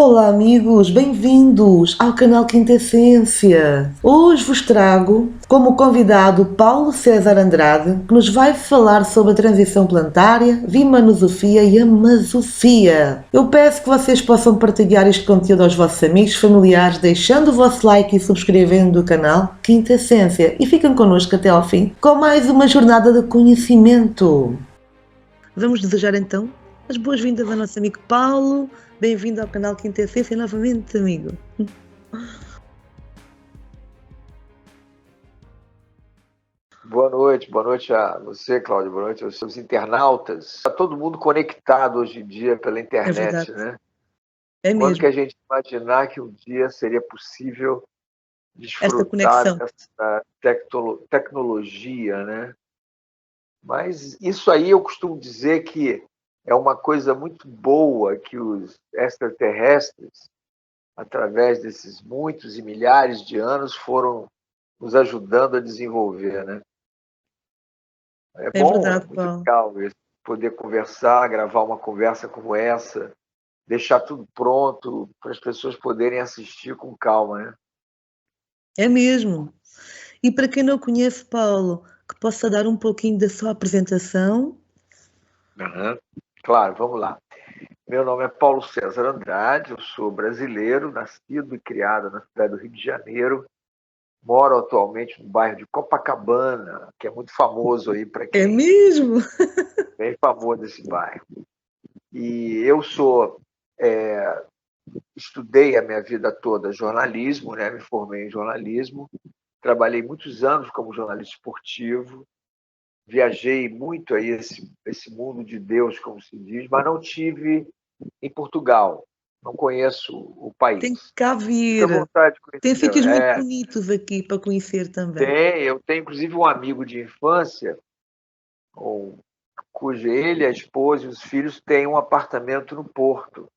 Olá amigos, bem-vindos ao canal Quinta Essência. Hoje vos trago como convidado Paulo César Andrade, que nos vai falar sobre a transição planetária, Vimanosofia e Amasofia. Eu peço que vocês possam partilhar este conteúdo aos vossos amigos, familiares, deixando o vosso like e subscrevendo o canal Quinta Essência. E fiquem connosco até ao fim com mais uma jornada de conhecimento. Vamos desejar então as boas-vindas ao nosso amigo Paulo. Bem-vindo ao canal Quinta Essência novamente, amigo. Boa noite a você, Cláudio, boa noite aos seus internautas. Está todo mundo conectado hoje em dia pela É internet, verdade, né? é Quando mesmo. que a gente imaginar que um dia seria possível Esta desfrutar conexão. dessa tecnologia, né? Mas isso aí eu costumo dizer que é uma coisa muito boa que os extraterrestres, através desses muitos e milhares de anos, foram nos ajudando a desenvolver, né? É É bom, é verdade, muito Paulo. legal isso, poder conversar, gravar uma conversa como essa, deixar tudo pronto para as pessoas poderem assistir com calma, né? É mesmo. E para quem não conhece Paulo, que possa dar um pouquinho da sua apresentação. Uhum. Claro, vamos lá. Meu nome é Paulo César Andrade, eu sou brasileiro, nascido e criado na cidade do Rio de Janeiro. Moro atualmente no bairro de Copacabana, que é muito famoso aí para É quem mesmo? é bem famoso esse bairro. E eu estudei a minha vida toda jornalismo, né? Me formei em jornalismo. Trabalhei muitos anos como jornalista esportivo, viajei muito aí esse mundo de Deus, como se diz, mas não tive em Portugal, não conheço o Tem que país. cá Muita vir. vontade de Tem conhecer. sítios muito bonitos aqui para conhecer também. Eu tenho inclusive um amigo de infância, cujo ele, a esposa e os filhos têm um apartamento no Porto.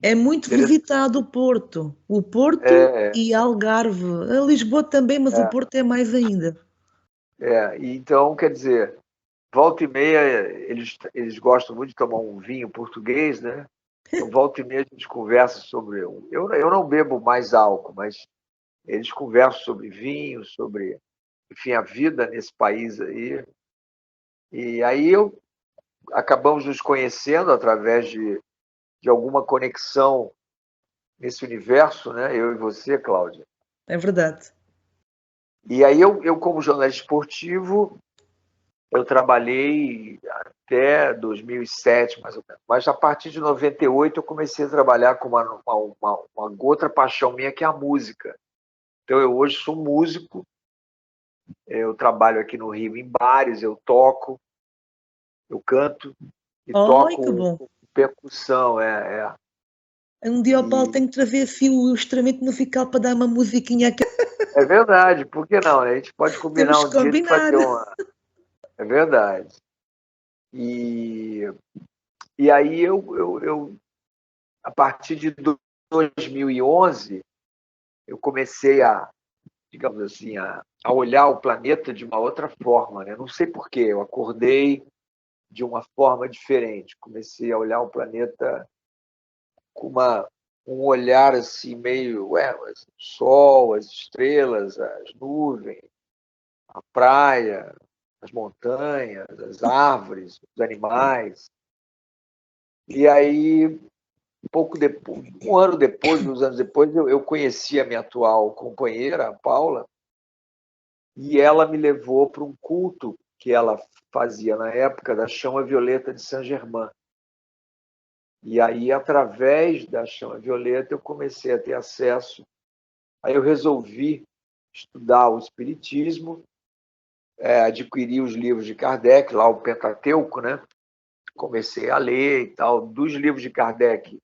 É muito visitado o Porto. O Porto É, e Algarve. A Lisboa também, mas o é, Porto é mais ainda. então, quer dizer, volta e meia, eles gostam muito de tomar um vinho português, né? Então, volta e meia, a gente conversa sobre. Eu não bebo mais álcool, mas eles conversam sobre vinho, sobre, enfim, a vida nesse país aí. E aí acabamos nos conhecendo através de alguma conexão nesse universo, né? Eu e você, Cláudia. É verdade. E aí como jornalista esportivo, eu trabalhei até 2007, mais ou menos. Mas a partir de 98 eu comecei a trabalhar com uma outra paixão minha, que é a música. Então eu hoje sou músico, eu trabalho aqui no Rio em bares, eu toco, eu canto e Ai, que toco bom. percussão. Um dia o Paulo E tem que trazer assim o instrumento musical para dar uma musiquinha aqui. é verdade, por que não, né? A gente pode combinar Temos que um dia de combinar. fazer uma. É verdade. E, e aí a partir de 2011, eu comecei digamos assim, a olhar o planeta de uma outra forma, né? Não sei por quê, eu acordei de uma forma diferente. Comecei a olhar o planeta com um olhar assim meio, o sol, as estrelas, as nuvens, a praia, as montanhas, as árvores, os animais. E aí, pouco depois, um ano depois, 2 anos depois, eu conheci a minha atual companheira, a Paula, e ela me levou para um culto que ela fazia na época da Chama Violeta de Saint-Germain. E aí, através da Chama Violeta, eu comecei a ter acesso. Aí eu resolvi estudar o Espiritismo, adquiri os livros de Kardec, lá o Pentateuco, né? Comecei a ler e tal. Dos livros de Kardec,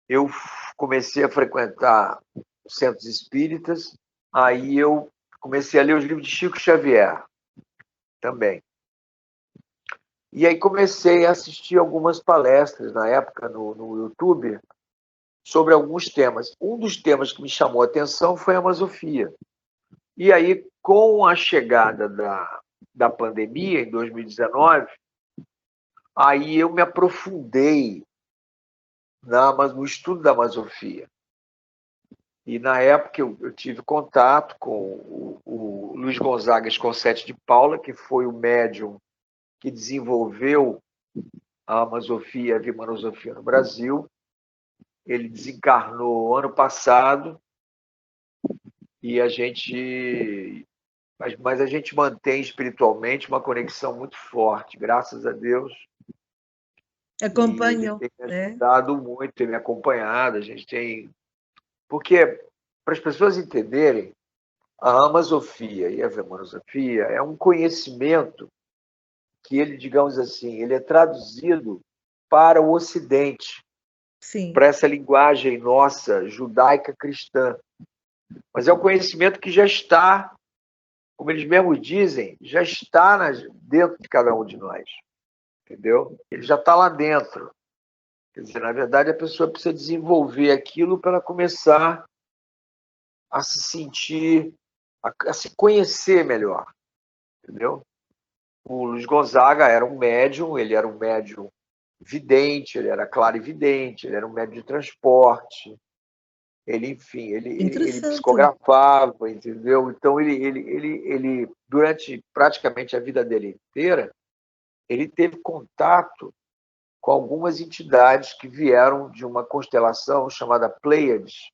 eu comecei a frequentar centros espíritas, aí eu comecei a ler os livros de Chico Xavier também. E aí comecei a assistir algumas palestras na época no YouTube sobre alguns temas. Um dos temas que me chamou a atenção foi a Amazofia. E aí, com a chegada da pandemia, em 2019, aí eu me aprofundei no estudo da Amazofia. E na época eu tive contato com o Luiz Gonzaga Scorsetti de Paula, que foi o médium que desenvolveu a Amazofia, a Vimanosofia no Brasil. Ele desencarnou ano passado e mas a gente mantém espiritualmente uma conexão muito forte, graças a Deus. E ele Acompanham, tem me né? ajudado muito, tem me acompanhado. A gente tem. Porque, para as pessoas entenderem, a Amazofia e a Vimanosofia é um conhecimento que ele, digamos assim, ele é traduzido para o Ocidente, Sim, para essa linguagem nossa, judaica cristã. Mas é um conhecimento que já está, como eles mesmos dizem, já está dentro de cada um de nós. Entendeu? Ele já está lá dentro. Quer dizer, na verdade, a pessoa precisa desenvolver aquilo para ela começar a se sentir, a se conhecer melhor. Entendeu? O Luiz Gonzaga era um médium, ele era um médium vidente, ele era clarividente, ele era um médium de transporte, ele, enfim, ele interessante. psicografava, entendeu? Então, ele, durante praticamente a vida dele inteira, ele teve contato com algumas entidades que vieram de uma constelação chamada Pleiades,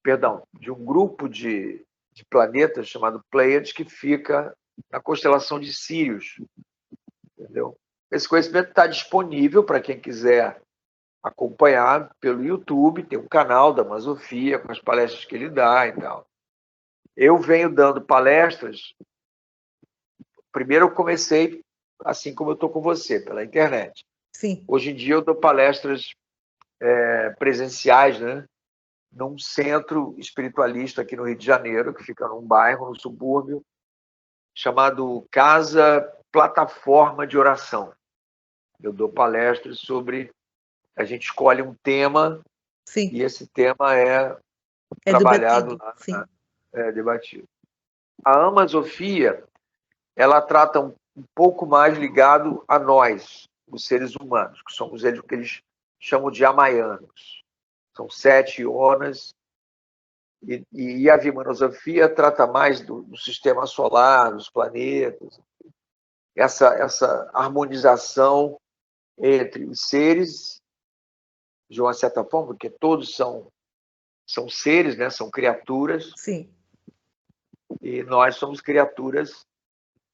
perdão, de um grupo de planetas chamado Pleiades que fica na constelação de Sírius, entendeu? Esse conhecimento está disponível para quem quiser acompanhar pelo YouTube, tem um canal da Amazofia com as palestras que ele dá e tal. Eu venho dando palestras. Primeiro eu comecei assim como eu estou com você, pela internet. Sim, Hoje em dia eu dou palestras presenciais, né? Num centro espiritualista aqui no Rio de Janeiro, que fica num bairro, no subúrbio, chamado Casa Plataforma de Oração. Eu dou palestras sobre. A gente escolhe um tema sim. e esse tema é É trabalhado debatido, lá, sim. debatido. A Amazofia, ela trata um pouco mais ligado a nós, os seres humanos, que somos eles, o que eles chamam de amaianos. São 7 ionas. E a Vimanosofia trata mais do sistema solar, dos planetas, essa harmonização entre os seres, de uma certa forma, porque todos são seres, né? São criaturas, Sim. e nós somos criaturas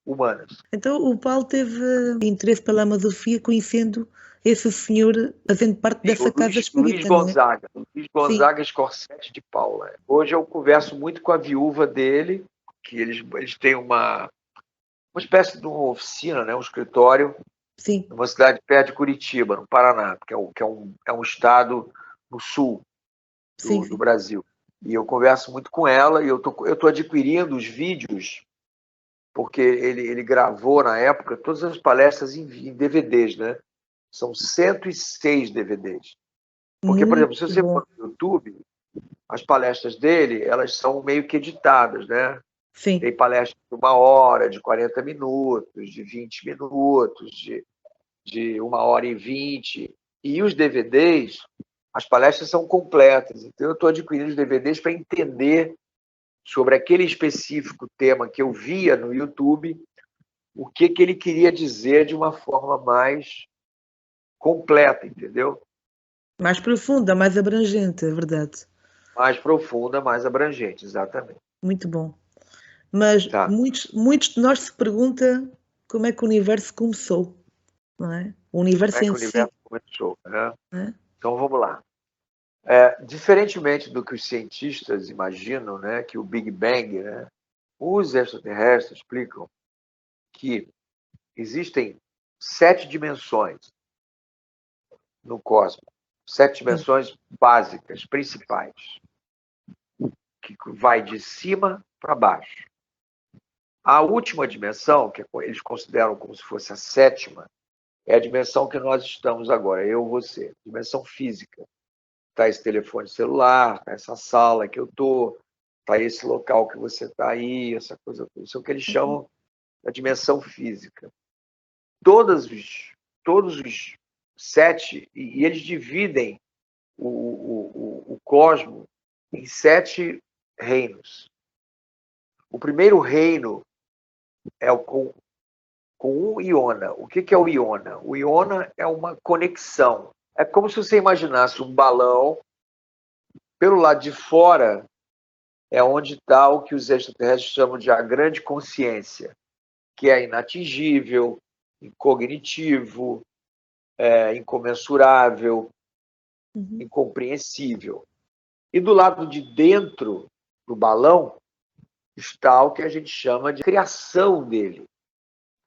humanas. Então o Paulo teve interesse pela Amazofia conhecendo esse senhor, fazendo parte Sim, dessa casa Luiz espírita, não é? Gonzaga, Luiz Sim, Gonzaga Scorsetti de Paula. Hoje eu converso muito com a viúva dele, que eles têm uma espécie de uma oficina, né? Um escritório, sim, numa cidade perto de Curitiba, no Paraná, que é um estado no sul sim, do sim. Brasil. E eu converso muito com ela e eu tô adquirindo os vídeos, porque ele gravou, na época, todas as palestras em DVDs, né? São 106 DVDs. Porque, por exemplo, se Muito você bom. for no YouTube, as palestras dele, elas são meio que editadas, né? Sim. Tem palestras de 1 hora, de 40 minutos, de 20 minutos, de 1 hora e 20. E os DVDs, as palestras são completas. Então, eu estou adquirindo os DVDs para entender sobre aquele específico tema que eu via no YouTube, o que ele queria dizer de uma forma mais completa, entendeu? Mais profunda, mais abrangente, é verdade. Mais profunda, mais abrangente, exatamente. Muito bom. Mas Tá. muitos de nós se perguntam como é que o universo começou, não é? O Como universo é que em o si, universo começou, né? não é? Então, vamos lá. Diferentemente do que os cientistas imaginam, né, que o Big Bang, né, os extraterrestres explicam que existem 7 dimensões no cosmos, 7 Sim, dimensões básicas, principais, que vai de cima para baixo. A última dimensão, que eles consideram como se fosse a 7ª, é a dimensão que nós estamos agora, eu e você, dimensão física. Está esse telefone celular, está essa sala que eu estou, está esse local que você está aí, essa coisa toda. Isso é o que eles chamam da dimensão física. Todos os 7, e eles dividem o cosmo em 7 reinos. O primeiro reino é com um iona. O que é o iona? O iona é uma conexão. É como se você imaginasse um balão. Pelo lado de fora é onde está o que os extraterrestres chamam de a grande consciência, que é inatingível, incognitivo, incomensurável, incompreensível. E do lado de dentro do balão está o que a gente chama de criação dele.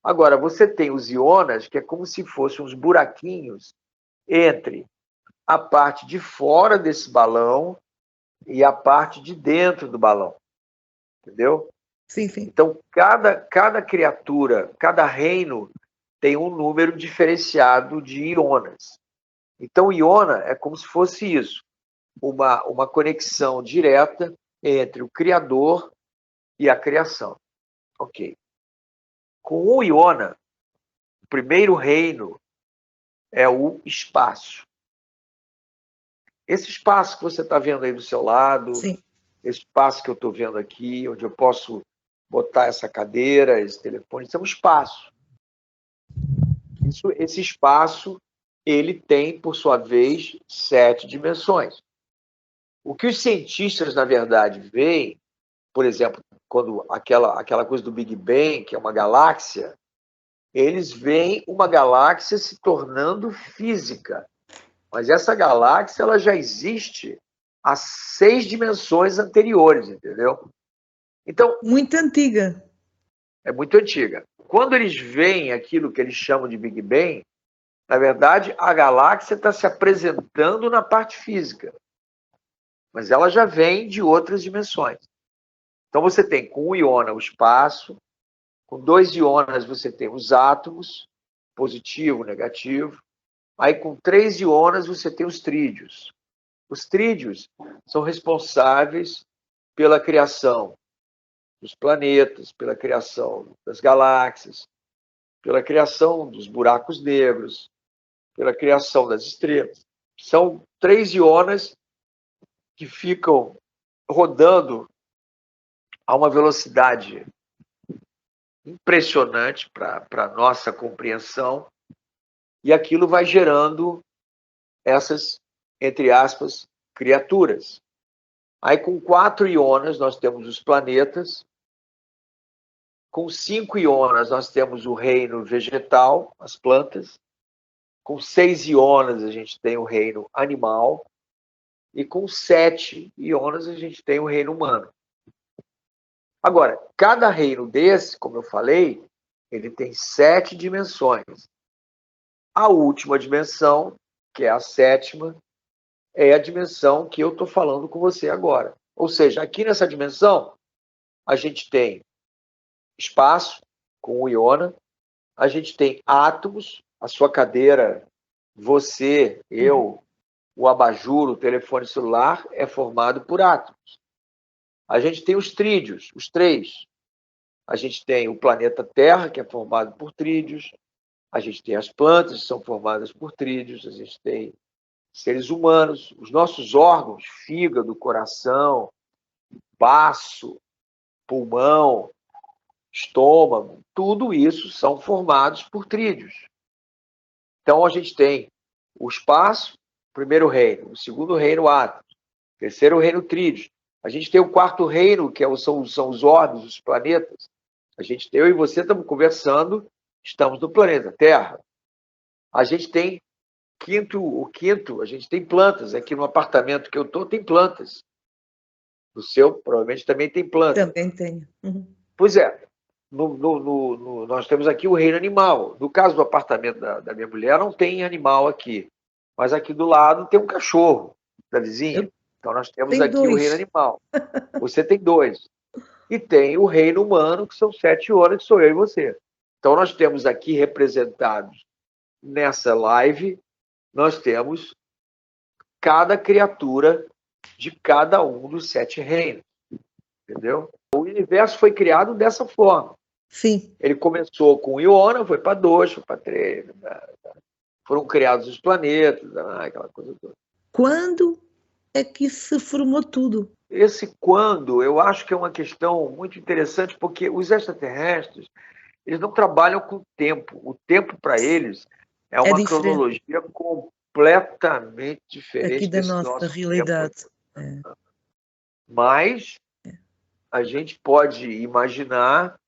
Agora, você tem os ionas, que é como se fossem uns buraquinhos entre a parte de fora desse balão e a parte de dentro do balão. Entendeu? Sim, sim. Então, cada criatura, cada reino tem um número diferenciado de ionas. Então, iona é como se fosse isso, uma conexão direta entre o Criador e a criação. Ok. Com o iona, o primeiro reino é o espaço. Esse espaço que você está vendo aí do seu lado, Sim. esse espaço que eu estou vendo aqui, onde eu posso botar essa cadeira, esse telefone, isso é um espaço. Esse espaço, ele tem, por sua vez, 7 dimensões. O que os cientistas, na verdade, veem, por exemplo, quando aquela coisa do Big Bang, que é uma galáxia, eles veem uma galáxia se tornando física. Mas essa galáxia ela já existe há 6 dimensões anteriores, entendeu? Então, Muito antiga. é muito antiga. Quando eles veem aquilo que eles chamam de Big Bang, na verdade, a galáxia está se apresentando na parte física. Mas ela já vem de outras dimensões. Então, você tem com um iona o espaço, com 2 ionas você tem os átomos, positivo, negativo. Aí, com 3 ionas, você tem os trídeos. Os trídeos são responsáveis pela criação dos planetas, pela criação das galáxias, pela criação dos buracos negros, pela criação das estrelas. São 3 ionas que ficam rodando a uma velocidade impressionante para a nossa compreensão, e aquilo vai gerando essas, entre aspas, criaturas. Aí, com 4 ionas, nós temos os planetas. Com 5 ionas, nós temos o reino vegetal, as plantas. Com 6 ionas, a gente tem o reino animal. E com 7 ionas, a gente tem o reino humano. Agora, cada reino desse, como eu falei, ele tem 7 dimensões. A última dimensão, que é a 7ª, é a dimensão que eu estou falando com você agora. Ou seja, aqui nessa dimensão, a gente tem espaço, com o iona, a gente tem átomos, a sua cadeira, você, eu, o abajur, o telefone celular, é formado por átomos. A gente tem os trídeos, os 3. A gente tem o planeta Terra, que é formado por trídeos. A gente tem as plantas, que são formadas por trídeos. A gente tem seres humanos, os nossos órgãos, fígado, coração, baço, pulmão, estômago, tudo isso são formados por trídeos. Então, a gente tem o espaço, primeiro reino, o segundo reino, átomos, terceiro reino, trídeos. A gente tem o 4º reino, que são os orbes, os planetas. A gente tem, eu e você estamos conversando, estamos no planeta Terra. A gente tem o quinto, a gente tem plantas. Aqui no apartamento que eu estou, tem plantas. No seu, provavelmente, também tem plantas. Também tenho. Pois é. Nós temos aqui o reino animal. No caso do apartamento da minha mulher, não tem animal aqui. Mas aqui do lado tem um cachorro da vizinha. Então, nós temos aqui 2. o reino animal. Você tem 2. E tem o reino humano, que são 7 ionas, que sou eu e você. Então, nós temos aqui representados nessa live, nós temos cada criatura de cada um dos 7 reinos. Entendeu? O universo foi criado dessa forma. Sim. Ele começou com iona, foi para 2, foi para 3. Foram criados os planetas, aquela coisa toda. quando é que isso se formou tudo? Esse quando, eu acho que é uma questão muito interessante, porque os extraterrestres, eles não trabalham com o tempo. O tempo, para eles, é É uma diferente cronologia completamente aqui diferente da desse nossa nosso tempo. realidade. É, Mas a gente pode imaginar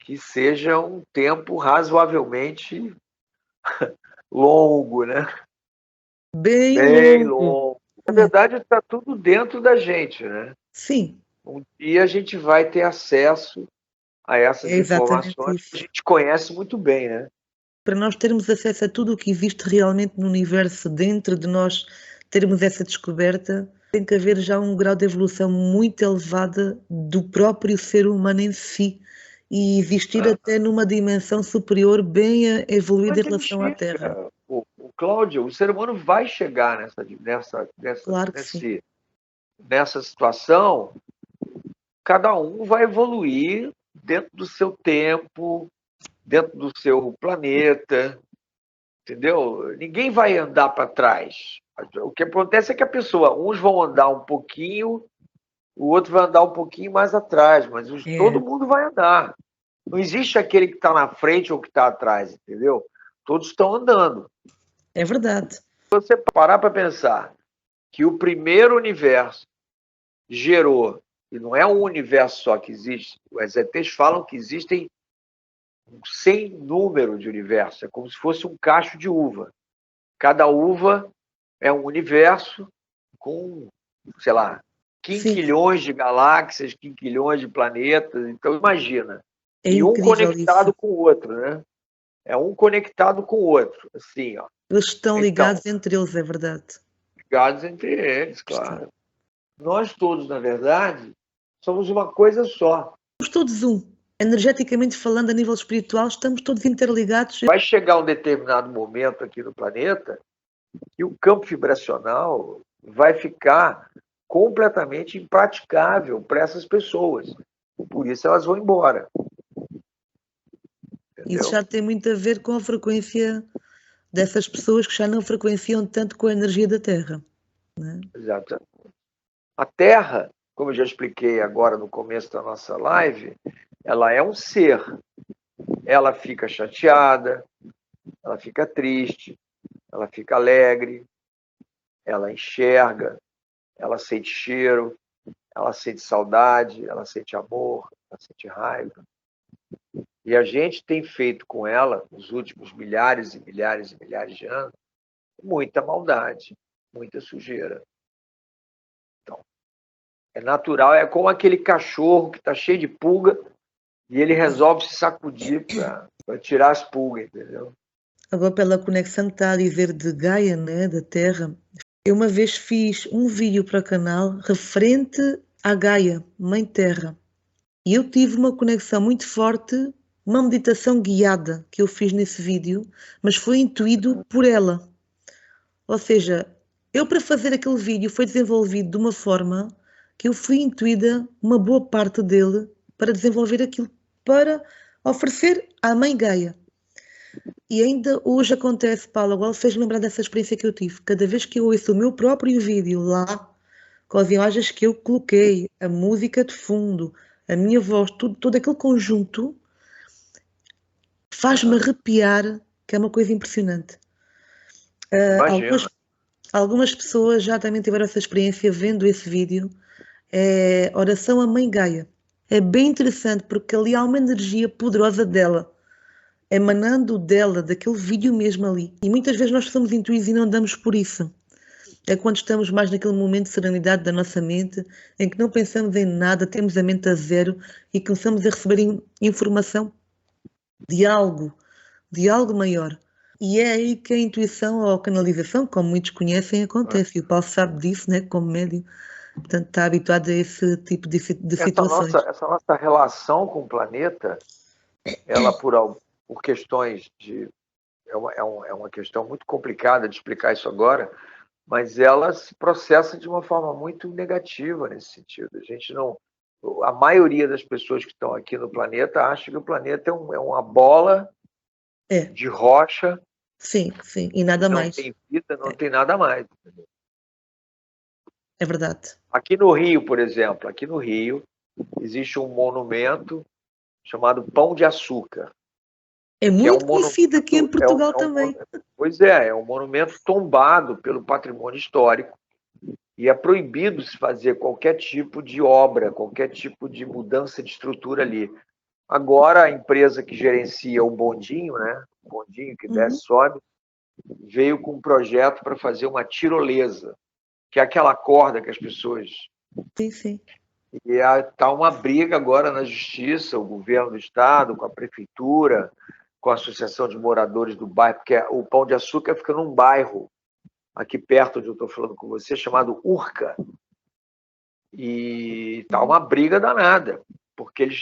que seja um tempo razoavelmente longo, né? bem Bem longo. longo. Na É, verdade, está tudo dentro da gente, né? sim, Um dia a gente vai ter acesso a é essas exatamente informações que a isso. gente conhece muito bem, né? Para nós termos acesso a tudo o que existe realmente no universo, dentro de nós termos essa descoberta, tem que haver já um grau de evolução muito elevada do próprio ser humano em si e existir Ah, até numa dimensão superior bem evoluída em mas ele relação à Terra. chega, Cláudio, o ser humano vai chegar Claro que sim. nessa situação, cada um vai evoluir dentro do seu tempo, dentro do seu planeta, entendeu? Ninguém vai andar para trás. O que acontece é que uns vão andar um pouquinho, o outro vai andar um pouquinho mais atrás, mas todo É, mundo vai andar. Não existe aquele que está na frente ou que está atrás, entendeu? Todos estão andando. é verdade. Se você parar para pensar que o primeiro universo gerou, e não é um universo só que existe, os ETs falam que existem sem número de universos, é como se fosse um cacho de uva. Cada uva é um universo com, sei lá, Sim, quinquilhões de galáxias, quinquilhões de planetas. Então, imagina. é E um incrível isso. conectado com o outro, né? É um conectado com o outro, assim, ó. Eles estão Então, ligados entre eles, é verdade. ligados entre eles, Estão. claro. Nós todos, na verdade, somos uma coisa só. Somos todos um. Energeticamente falando, a nível espiritual, estamos todos interligados. Vai chegar um determinado momento aqui no planeta que o campo vibracional vai ficar completamente impraticável para essas pessoas. Por isso elas vão embora, Isso entendeu? já tem muito a ver com a frequência dessas pessoas que já não frequenciam tanto com a energia da Terra. Né? Exato. A Terra, como eu já expliquei agora no começo da nossa live, ela é um ser. Ela fica chateada, ela fica triste, ela fica alegre, ela enxerga, ela sente cheiro, ela sente saudade, ela sente amor, ela sente raiva. E a gente tem feito com ela, nos últimos milhares e milhares e milhares de anos, muita maldade, muita sujeira. Então, é natural, é como aquele cachorro que está cheio de pulga e ele resolve se sacudir para tirar as pulgas, entendeu? Agora, pela conexão que está a dizer de Gaia, né, da Terra, eu uma vez fiz um vídeo para o canal referente à Gaia, Mãe Terra. E eu tive uma conexão muito forte, uma meditação guiada que eu fiz nesse vídeo, mas foi intuído por ela. Ou seja, eu para fazer aquele vídeo foi desenvolvido de uma forma que eu fui intuída uma boa parte dele para desenvolver aquilo, para oferecer à mãe Gaia. E ainda hoje acontece, Paulo, agora fez lembrar dessa experiência que eu tive. Cada vez que eu ouço o meu próprio vídeo lá, com as imagens que eu coloquei, a música de fundo, a minha voz, tudo, todo aquele conjunto, faz-me arrepiar, que é uma coisa impressionante. Imagina. Algumas pessoas já também tiveram essa experiência vendo esse vídeo. É Oração à Mãe Gaia. É bem interessante porque ali há uma energia poderosa dela, emanando dela, daquele vídeo mesmo ali. E muitas vezes nós somos intuídos e não damos por isso. É quando estamos mais naquele momento de serenidade da nossa mente, em que não pensamos em nada, temos a mente a zero e começamos a receber informação de algo maior. E é aí que a intuição ou a canalização, como muitos conhecem, acontece. E o Paulo sabe disso, né, como médium. Portanto, está habituado a esse tipo de situações. Essa nossa relação com o planeta, ela por questões de. É uma questão muito complicada de explicar isso agora, mas ela se processa de uma forma muito negativa nesse sentido. A gente não. A maioria das pessoas que estão aqui no planeta acha que o planeta é uma bola É, de rocha, sim, sim. E nada não mais. tem vida, não tem nada mais. É verdade. Aqui no Rio, por exemplo, aqui no Rio, existe um monumento chamado Pão de Açúcar, É que é um muito conhecido aqui em monumento, Portugal também. pois é um monumento tombado pelo patrimônio histórico e é proibido se fazer qualquer tipo de obra, qualquer tipo de mudança de estrutura ali. Agora a empresa que gerencia o bondinho, né, o bondinho que desce e sobe, veio com um projeto para fazer uma tirolesa, que é aquela corda que as pessoas... Sim, sim. E está uma briga agora na justiça, o governo do estado, com a prefeitura, com a associação de moradores do bairro, porque o Pão de Açúcar fica num bairro aqui perto onde eu estou falando com você, chamado Urca. E está uma briga danada, porque eles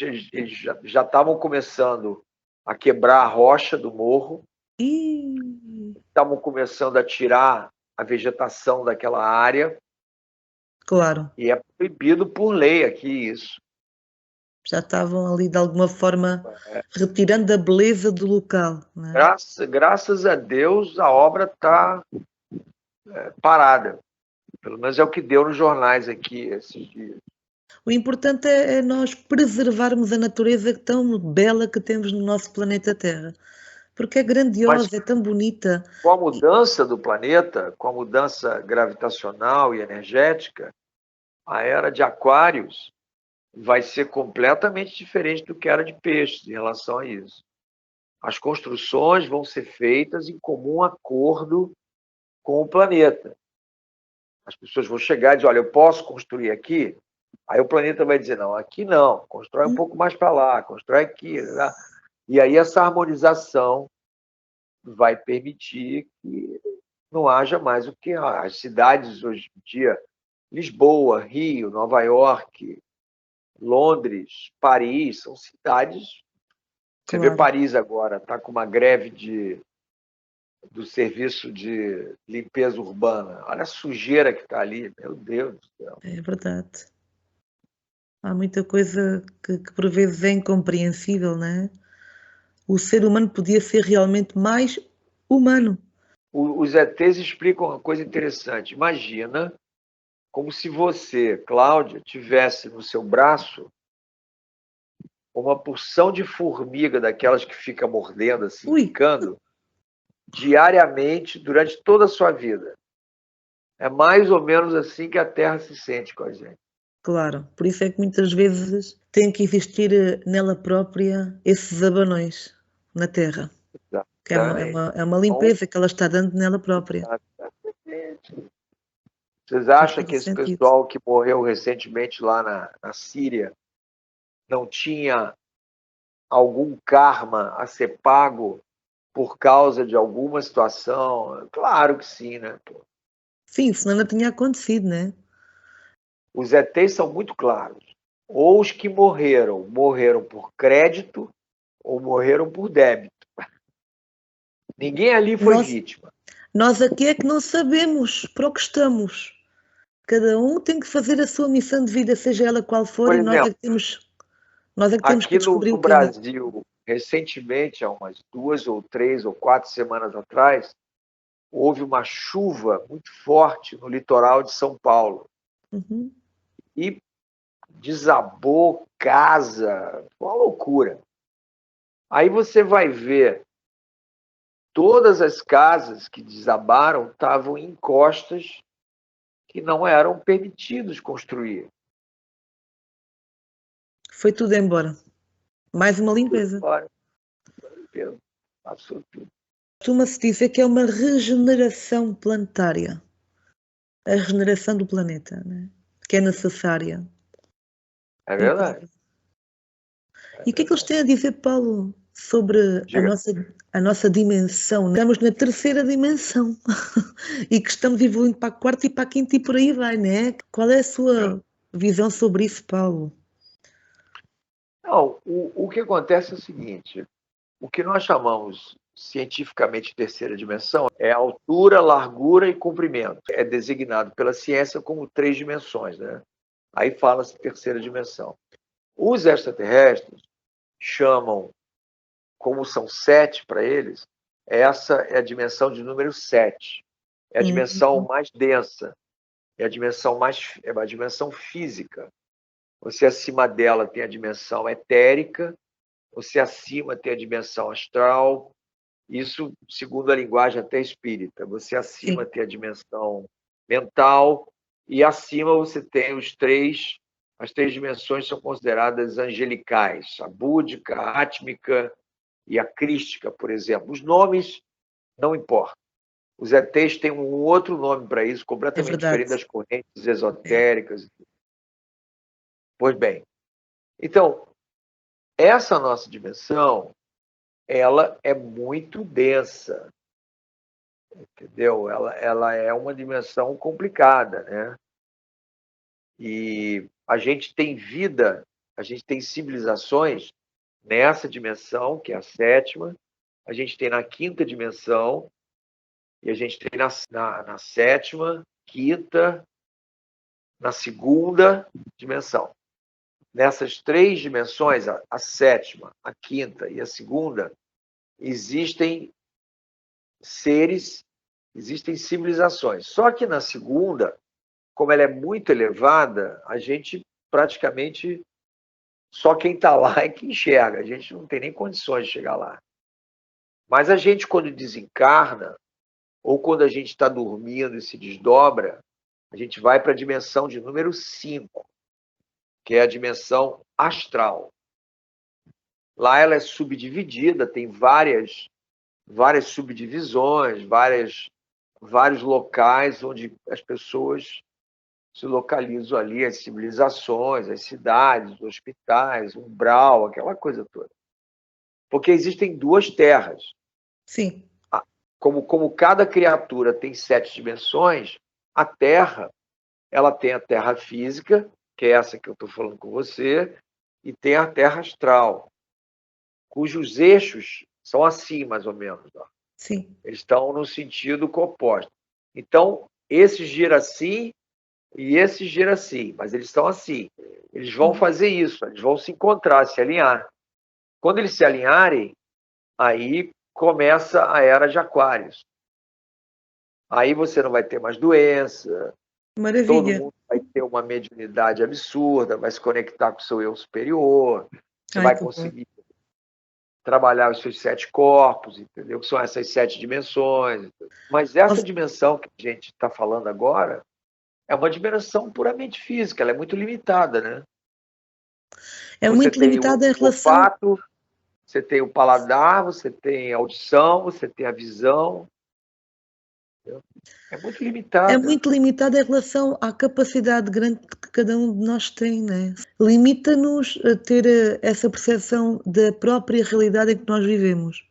já estavam começando a quebrar a rocha do morro, estavam começando a tirar a vegetação daquela área, Claro. e é proibido por lei aqui isso. Já estavam ali de alguma forma retirando a beleza do local, não é? Graças a Deus a obra está parada. Pelo menos é o que deu nos jornais aqui esses dias. O importante é nós preservarmos a natureza tão bela que temos no nosso planeta Terra. Porque é Mas grandiosa, é tão bonita. com a mudança do planeta, com a mudança gravitacional e energética, a era de Aquários vai ser completamente diferente do que era de Peixes em relação a isso. As construções vão ser feitas em comum acordo com o planeta. As pessoas vão chegar e dizer, olha, eu posso construir aqui? Aí o planeta vai dizer, não, aqui não, constrói um pouco mais para lá, constrói aqui. Né? E aí essa harmonização vai permitir que não haja mais o que as cidades hoje em dia, Lisboa, Rio, Nova York, Londres, Paris, são cidades. Você vê Claro. Paris agora, está com uma greve do serviço de limpeza urbana. Olha a sujeira que está ali, meu Deus do céu. É verdade. Há muita coisa que por vezes é incompreensível, não é? O ser humano podia ser realmente mais humano. Os ETs explicam uma coisa interessante. Imagina como se você, Cláudia, tivesse no seu braço uma porção de formiga daquelas que fica mordendo, assim, Ui, picando, diariamente durante toda a sua vida. É mais ou menos assim que a Terra se sente com a gente. claro. Por isso é que muitas vezes tem que existir nela própria esses abanões na Terra. Que é uma, é Exatamente. uma, é uma Então, limpeza que ela está dando nela própria. exatamente. Vocês Faz acham todo que esse sentido. pessoal que morreu recentemente lá na Síria não tinha algum karma a ser pago por causa de alguma situação? Claro que sim, né? Sim, senão não tinha acontecido, né? Os ETs são muito claros. Ou os que morreram, morreram por crédito ou morreram por débito. Ninguém ali foi Nós, vítima. nós aqui é que não sabemos para o que estamos. Cada um tem que fazer a sua missão de vida, seja ela qual for, Por e exemplo, nós é que temos que aqui descobrir no o caminho. Brasil, recentemente, há umas 2 ou 3 ou 4 semanas atrás, houve uma chuva muito forte no litoral de São Paulo. Uhum. E desabou casa, uma loucura. Aí você vai ver, todas as casas que desabaram estavam em encostas que não eram permitidos construir. Foi tudo embora. Mais uma limpeza. Olha, passou tudo. Costuma-se dizer que é uma regeneração planetária. A regeneração do planeta, né? Que é necessária. É verdade. Incrível. E o que é que eles têm a dizer, Paulo, sobre Diga. a nossa dimensão? Estamos na terceira dimensão e que estamos evoluindo para a quarta e para a quinta e por aí vai, né? Qual é a sua visão sobre isso, Paulo? Não, o que acontece é o seguinte: o que nós chamamos cientificamente de terceira dimensão é altura, largura e comprimento. É designado pela ciência como 3 dimensões, né? Aí fala-se terceira dimensão. Os extraterrestres chamam, como são 7 para eles, essa é a dimensão de número 7. É a dimensão mais densa. é a dimensão é a dimensão física. Você acima dela tem a dimensão etérica, você acima tem a dimensão astral, isso segundo a linguagem até espírita. Você acima Sim, tem a dimensão mental e acima você tem as três dimensões são consideradas angelicais, a búdica, a átmica e a crística, por exemplo. Os nomes não importam. Os ETs têm um outro nome para isso, é completamente diferente verdade. das correntes É. esotéricas. Pois bem, então, essa nossa dimensão, ela é muito densa, entendeu? Ela é uma dimensão complicada, né? E a gente tem vida, a gente tem civilizações nessa dimensão, que é a sétima, a gente tem na quinta dimensão, e a gente tem na sétima, quinta, na segunda dimensão. Nessas três dimensões, a sétima, a quinta e a segunda, existem seres, existem civilizações. Só que na segunda, como ela é muito elevada, a gente praticamente só quem está lá é que enxerga. A gente não tem nem condições de chegar lá. Mas a gente, quando desencarna, ou quando a gente está dormindo e se desdobra, a gente vai para a dimensão de número 5, que é a dimensão astral. Lá ela é subdividida, tem várias subdivisões, vários locais onde as pessoas se localizam ali, as civilizações, as cidades, os hospitais, o umbral, aquela coisa toda. Porque existem duas terras. Sim, Como cada criatura tem 7 dimensões, a Terra, ela tem a Terra física, que é essa que eu estou falando com você, e tem a Terra astral, cujos eixos são assim, mais ou menos. Ó. sim. Eles estão no sentido oposto. Então, esse gira assim e esse gira assim, mas eles estão assim. Eles vão Uhum. fazer isso, eles vão se encontrar, se alinhar. Quando eles se alinharem, aí começa a era de Aquários. Aí você não vai ter mais doença, todo Maravilha. mundo vai ter uma mediunidade absurda, vai se conectar com o seu eu superior, você Ai, vai que bom. conseguir trabalhar os seus 7 corpos, entendeu? Que são essas 7 dimensões. Mas essa dimensão que a gente está falando agora é uma dimensão puramente física, ela é muito limitada, né? É Você muito tem o limitada em relação. olfato, você tem o paladar, você tem a audição, você tem a visão. Entendeu? É muito É limitada. muito limitada em relação à capacidade grande que cada um de nós tem, né? Limita-nos a ter essa percepção da própria realidade em que nós vivemos. É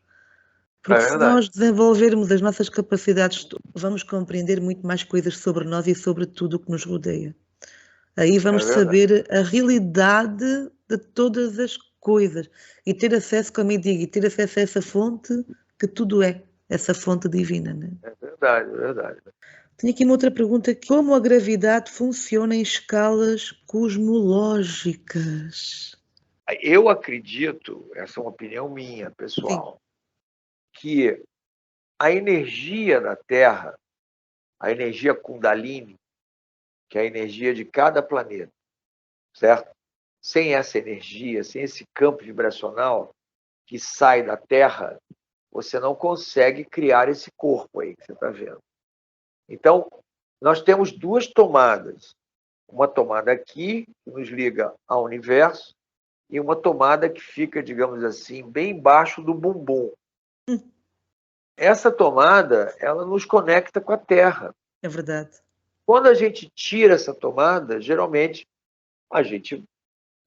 Porque se verdade, nós desenvolvermos as nossas capacidades, vamos compreender muito mais coisas sobre nós e sobre tudo o que nos rodeia. Aí é vamos verdade, saber a realidade de todas as coisas e ter acesso, como eu digo, e ter acesso a essa fonte que tudo é, essa fonte divina, né? é verdade, é verdade. Tenho aqui uma outra pergunta: como a gravidade funciona em escalas cosmológicas? Eu acredito, essa é uma opinião minha, Sim, pessoal, que a energia da Terra, a energia Kundalini, que é a energia de cada planeta, certo? Sem essa energia, sem esse campo vibracional que sai da Terra, você não consegue criar esse corpo aí que você está vendo. Então, nós temos duas tomadas. Uma tomada aqui, que nos liga ao universo, e uma tomada que fica, digamos assim, bem embaixo do bumbum. Essa tomada, ela nos conecta com a Terra. é verdade. Quando a gente tira essa tomada, geralmente a gente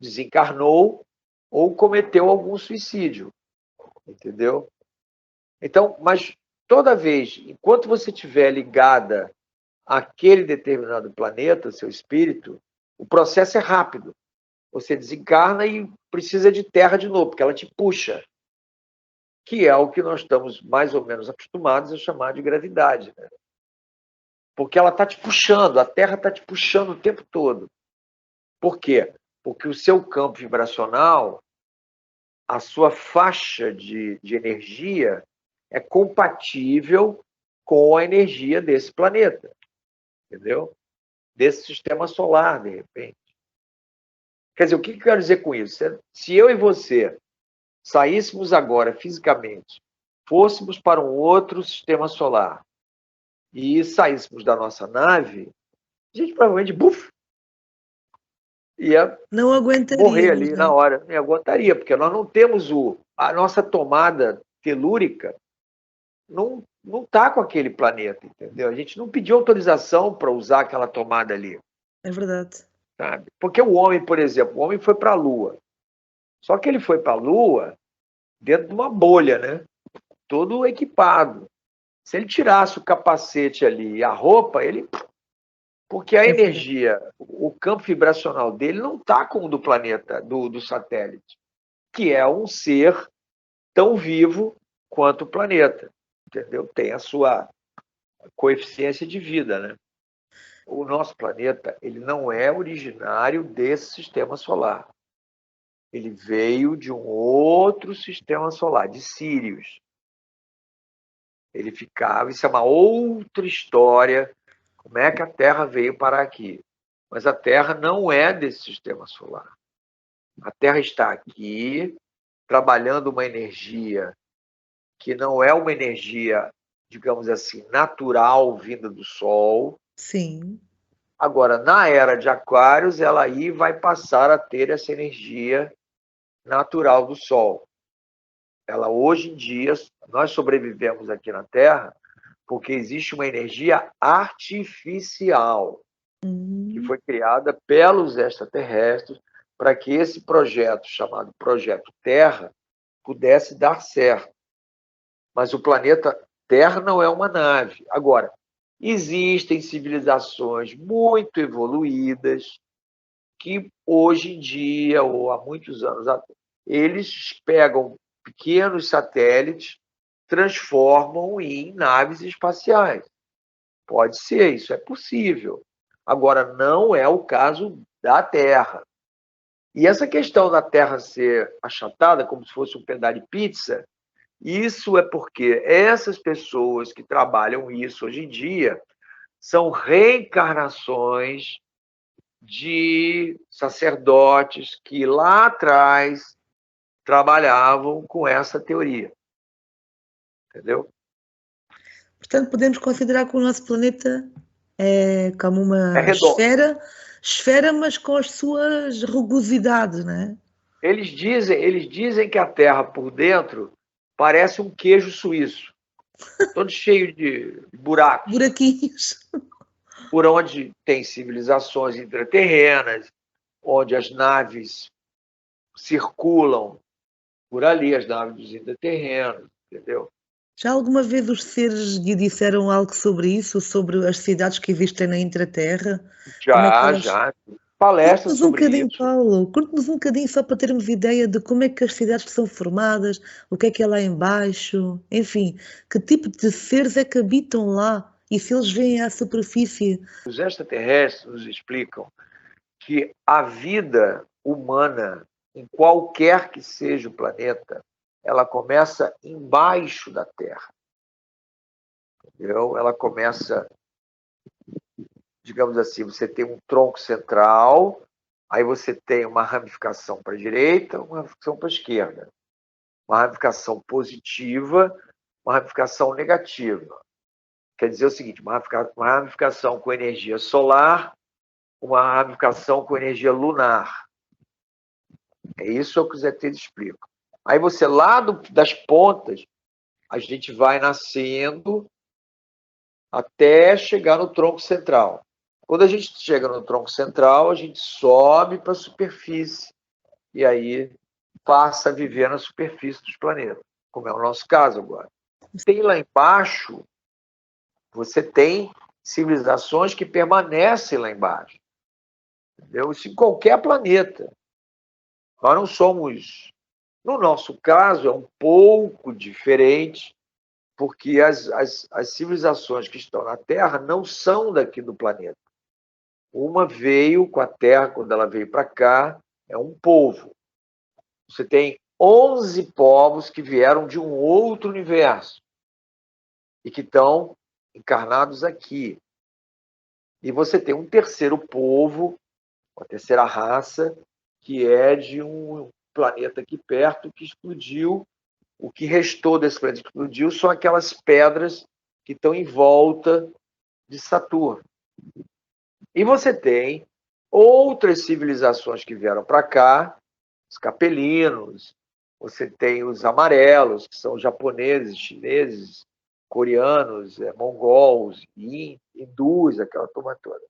desencarnou ou cometeu algum suicídio, entendeu? Então, mas toda vez, enquanto você estiver ligada àquele determinado planeta, seu espírito, o processo é rápido. Você desencarna e precisa de terra de novo, porque ela te puxa, que é o que nós estamos mais ou menos acostumados a chamar de gravidade, né? Porque ela está te puxando, a Terra está te puxando o tempo todo. Por quê? Porque o seu campo vibracional, a sua faixa de energia é compatível com a energia desse planeta, entendeu? desse sistema solar, de repente. Quer dizer, o que eu quero dizer com isso? Se eu e você saíssemos agora fisicamente, fôssemos para um outro sistema solar e saíssemos da nossa nave, a gente provavelmente, ia Não morrer aguentaríamos, ali na né? hora. Me aguentaria, porque nós não temos a nossa tomada telúrica, não está com aquele planeta, entendeu? A gente não pediu autorização para usar aquela tomada ali, É verdade. sabe? Porque o homem, por exemplo, o homem foi para a Lua. Só que ele foi para a Lua dentro de uma bolha, né? Todo equipado. Se ele tirasse o capacete ali e a roupa, ele. Porque a É verdade. energia, o campo vibracional dele não está com o do planeta, do satélite, que é um ser tão vivo quanto o planeta, entendeu? Tem a sua coeficiência de vida, né? O nosso planeta, ele não é originário desse sistema solar. Ele veio de um outro sistema solar, de Sírios. Ele ficava, isso é uma outra história, como é que a Terra veio parar aqui. Mas a Terra não é desse sistema solar. A Terra está aqui, trabalhando uma energia que não é uma energia, digamos assim, natural vinda do Sol. Sim. Agora, na era de Aquários, ela aí vai passar a ter essa energia natural do Sol. Ela, hoje em dia, nós sobrevivemos aqui na Terra porque existe uma energia artificial que foi criada pelos extraterrestres para que esse projeto, chamado Projeto Terra, pudesse dar certo. Mas o planeta Terra não é uma nave. Agora, existem civilizações muito evoluídas que hoje em dia, ou há muitos anos, eles pegam pequenos satélites, transformam em naves espaciais. Pode ser, isso é possível. Agora, não é o caso da Terra. E essa questão da Terra ser achatada, como se fosse um pedaço de pizza, isso é porque essas pessoas que trabalham isso hoje em dia são reencarnações de sacerdotes que lá atrás trabalhavam com essa teoria. Entendeu? Portanto, podemos considerar que o nosso planeta é como É uma redondo. esfera, mas com as suas rugosidades, né? Eles dizem que a Terra por dentro parece um queijo suíço, todo cheio de buracos, Buraquinhos. por onde tem civilizações intraterrenas, onde as naves circulam por ali, as naves dos intraterrenos, entendeu? Já alguma vez os seres lhe disseram algo sobre isso, sobre as cidades que existem na Intraterra? Como é que Já, elas. já. Palestras Conte-nos um sobre bocadinho, isso. Paulo, conte-nos um bocadinho só para termos ideia de como é que as cidades são formadas, o que é lá embaixo, enfim, que tipo de seres é que habitam lá e se eles vêm à superfície. Os extraterrestres nos explicam que a vida humana, em qualquer que seja o planeta, ela começa embaixo da Terra. Entendeu? Ela começa, digamos assim, você tem um tronco central, aí você tem uma ramificação para a direita, uma ramificação para a esquerda. Uma ramificação positiva, uma ramificação negativa. Quer dizer o seguinte, uma ramificação com energia solar, uma ramificação com energia lunar. É isso que os ETs explicam. Aí você, lá das pontas, a gente vai nascendo até chegar no tronco central. Quando a gente chega no tronco central, a gente sobe para a superfície e aí passa a viver na superfície dos planetas, como é o nosso caso agora. Tem lá embaixo, você tem civilizações que permanecem lá embaixo. Entendeu? Isso em qualquer planeta. Nós não somos. No nosso caso, é um pouco diferente, porque as civilizações que estão na Terra não são daqui do planeta. Uma veio com a Terra, quando ela veio para cá, é um povo. Você tem 11 povos que vieram de um outro universo e que estão encarnados aqui. E você tem um terceiro povo, uma terceira raça, que é de um planeta aqui perto que explodiu. O que restou desse planeta que explodiu são aquelas pedras que estão em volta de Saturno. E você tem outras civilizações que vieram para cá, os capelinos, você tem os amarelos, que são japoneses, chineses, coreanos, mongols, hindus, aquela turma toda.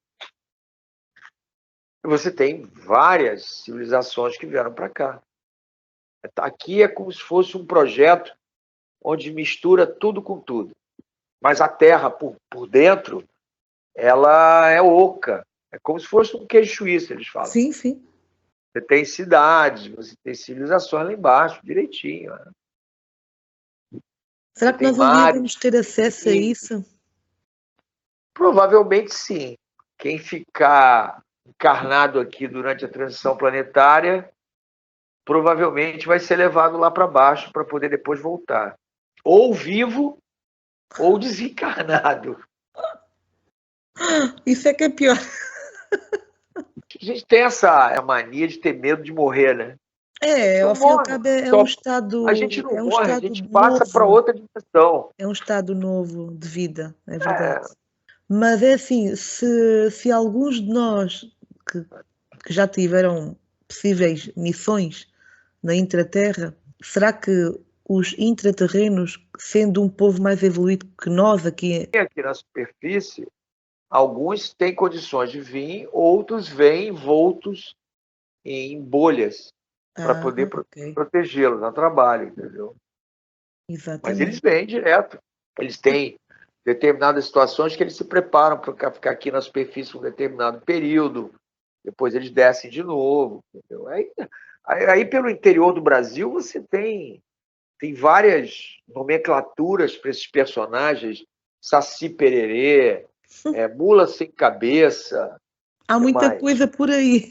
E você tem várias civilizações que vieram para cá. Aqui é como se fosse um projeto onde mistura tudo com tudo. Mas a Terra, por dentro, ela é oca. É como se fosse um queijo suíço, eles falam. Sim, sim. Você tem cidades, você tem civilizações lá embaixo, direitinho. Né? Será Você que tem nós um dia mares. vamos ter acesso a isso? Provavelmente sim. Quem ficar encarnado aqui durante a transição planetária provavelmente vai ser levado lá para baixo para poder depois voltar. Ou vivo ou desencarnado. Isso é que é pior. A gente tem essa mania de ter medo de morrer, né? É, Não ao fim e ao morre. cabo é um Só a gente estado, não é um morre, a estado gente passa para novo, outra dimensão. é um estado novo de vida, é verdade. É, Mas é assim, se alguns de nós que, que já tiveram possíveis missões na intraterra, será que os intraterrenos, sendo um povo mais evoluído que nós aqui, aqui na superfície, alguns têm condições de vir, outros vêm envoltos em bolhas para ah, poder ok, protegê-los no trabalho, entendeu? Mas eles exatamente. vêm direto. Eles têm determinadas situações que eles se preparam para ficar aqui na superfície um determinado período, depois eles descem de novo, entendeu? Aí pelo interior do Brasil você tem várias nomenclaturas para esses personagens, Saci Pererê, Mula Sem Cabeça, Há que muita mais? coisa por aí.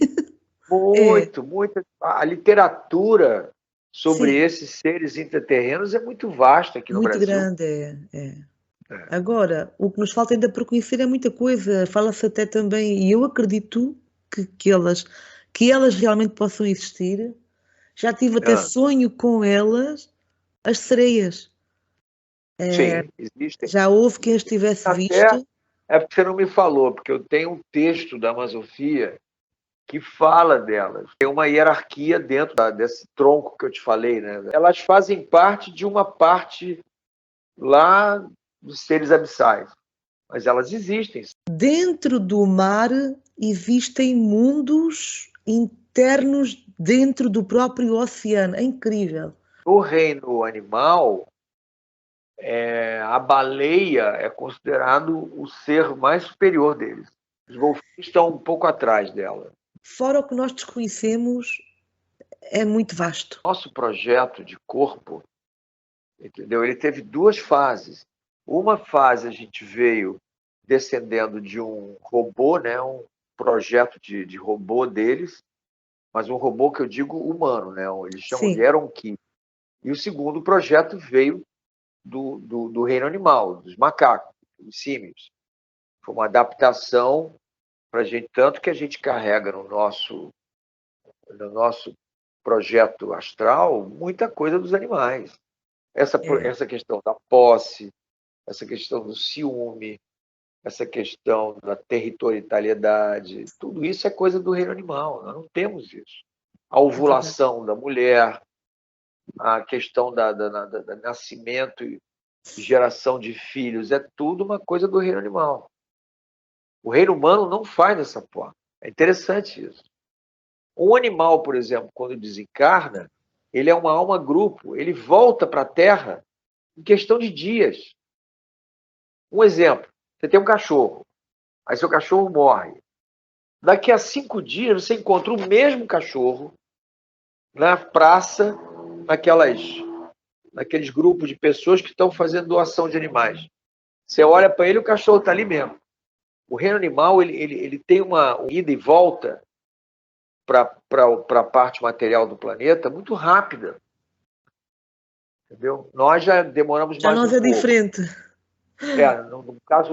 É, Muito, muita. A literatura sobre sim, esses seres intraterrenos é muito vasta aqui no muito Brasil. grande, é. Agora, o que nos falta ainda por conhecer é muita coisa. Fala-se até também, e eu acredito que elas realmente possam existir. Já tive até Ah, sonho com elas, as sereias. sim, existem. Já houve quem as tivesse Até visto. é porque você não me falou, porque eu tenho um texto da Amazofia que fala delas. Tem uma hierarquia dentro desse tronco que eu te falei, né? Elas fazem parte de uma parte lá dos seres abissais, mas elas existem. Dentro do mar existem mundos internos dentro do próprio oceano. É incrível. No reino animal, a baleia é considerado o ser mais superior deles. Os golfinhos estão um pouco atrás dela. Fora o que nós desconhecemos, é muito vasto. Nosso projeto de corpo, entendeu? Ele teve duas fases. Uma fase a gente veio descendendo de um robô, né? Um projeto de robô deles, mas um robô que eu digo humano, né? Eles chamam de Sim, Eronki. E o segundo projeto veio do reino animal, dos macacos, dos símios. Foi uma adaptação para a gente, tanto que a gente carrega no nosso projeto astral muita coisa dos animais. é. Essa questão da posse, essa questão do ciúme, essa questão da territorialidade, tudo isso é coisa do reino animal, nós não temos isso. A É verdade. ovulação da mulher, a questão da nascimento e geração de filhos, é tudo uma coisa do reino animal. O reino humano não faz dessa forma. É interessante isso. Um animal, por exemplo, quando desencarna, ele é uma alma grupo, ele volta para a Terra em questão de dias. Um exemplo, você tem um cachorro, aí seu cachorro morre. Daqui a 5 dias você encontra o mesmo cachorro na praça, naqueles grupos de pessoas que estão fazendo doação de animais. Você olha para ele, o cachorro está ali mesmo. O reino animal ele tem uma ida e volta para a parte material do planeta muito rápida. Entendeu? Nós já demoramos Já mais nós um é pouco. diferente.